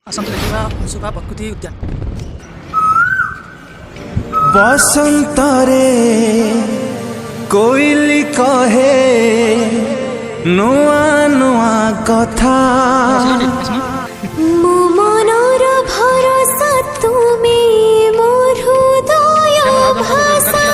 आसंतु देखा अंशुपा प्रकृति उद्यान। बसंत रे कोइली कहे नुआ नुआ कथा मो मनर भरोसा तुमे मोर हृदय भाषा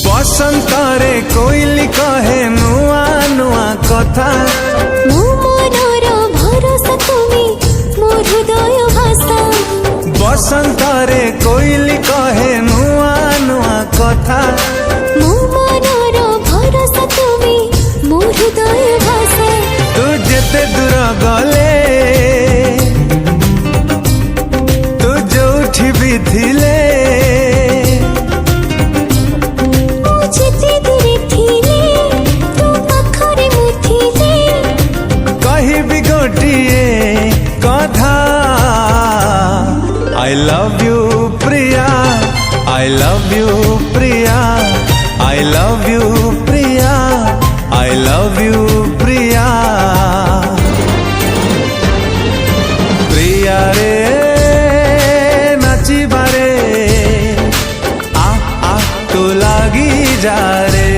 बसंत रे कोइली कहे नुआ नुआ कथा मो मनर भरोसा तुमे मोर हृदय भाषा बसंत रे कोइली कहे नुआ नुआ कथा मो मनर भरोसा तुमे मोर हृदय भाषा तू जेते दूर गले तू जोठी भी थिले I love you Priya, I love you Priya, I love you Priya, I love you Priya. Priya re nachi bare आ तो lagi ja re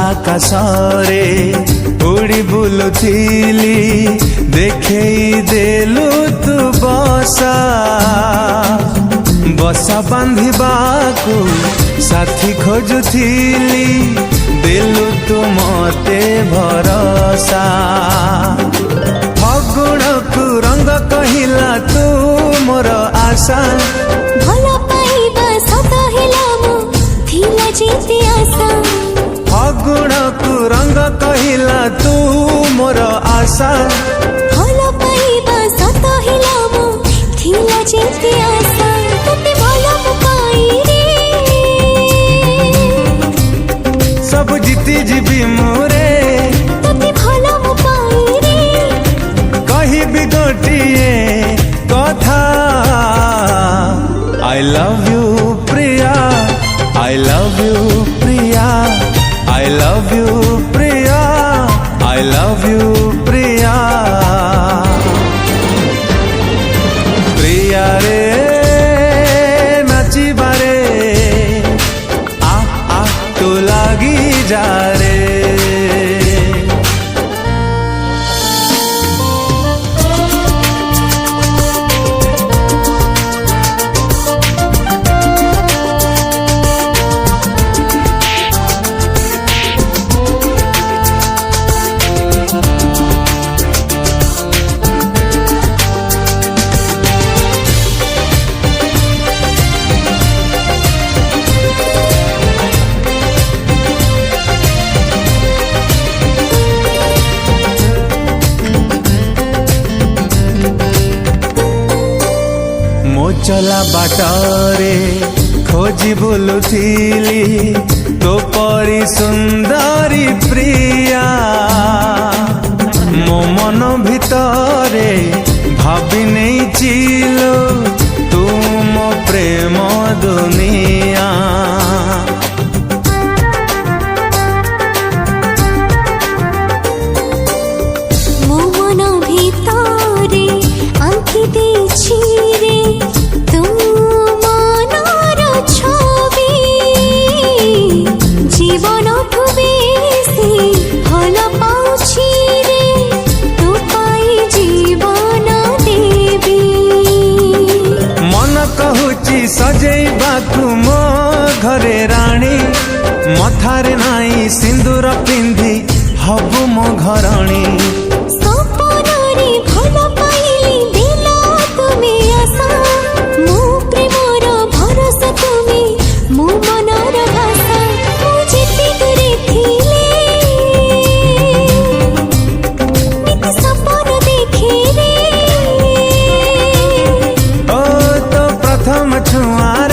आकाशरे उड़ी बुलुथिली देखई देलु तू बसा बसा बांधिबाकू साथी खोजुथिली देलु तू मते भरोसा फगुण को रंग कहिला तू मोर आशा भला पाइबा सत हेला मो थिला जेते आशा फगुण को रंग कहिला तू मोर आशा भला पाइबा सत हेला मो थिला जेते आशा तते भला मो पाई रे सब जीती जीवी मोरे तते भला मो पाई रे कही भी गोटिए कथा I love you Priya, I love you Priya, I love you Priya, I love you Priya. Priya re nachi bare आ तो lagi ja re चला बाटरे खोजी बुलुथिली तो परी सुंदरी प्रिया मो मन भितरे भाभी नहीं चिलो तुम प्रेम दुनिया ମୋ ମନ ଭିତରେ ଆଙ୍କି ଦେଇଛି ରେ ତୁମର ଛବି ଜୀବନଠୁ ବେଶୀ ଭଲ ପାଉଛି ରେ ତୁ ପାଇଁ ଜୀବନ ଦେବି मन कहूची सजेइबाकु मो घरे राणी मथारे नाई सिंदूर पिंधी हबु मो घरणी सपनारे भल पाइली दिल तुमे आशा मो प्रेमर भरोसा तुमे मो मनर भाषा मो जेते दूरे थिले नित सपन देखे रे ओ तो प्रथम छुआर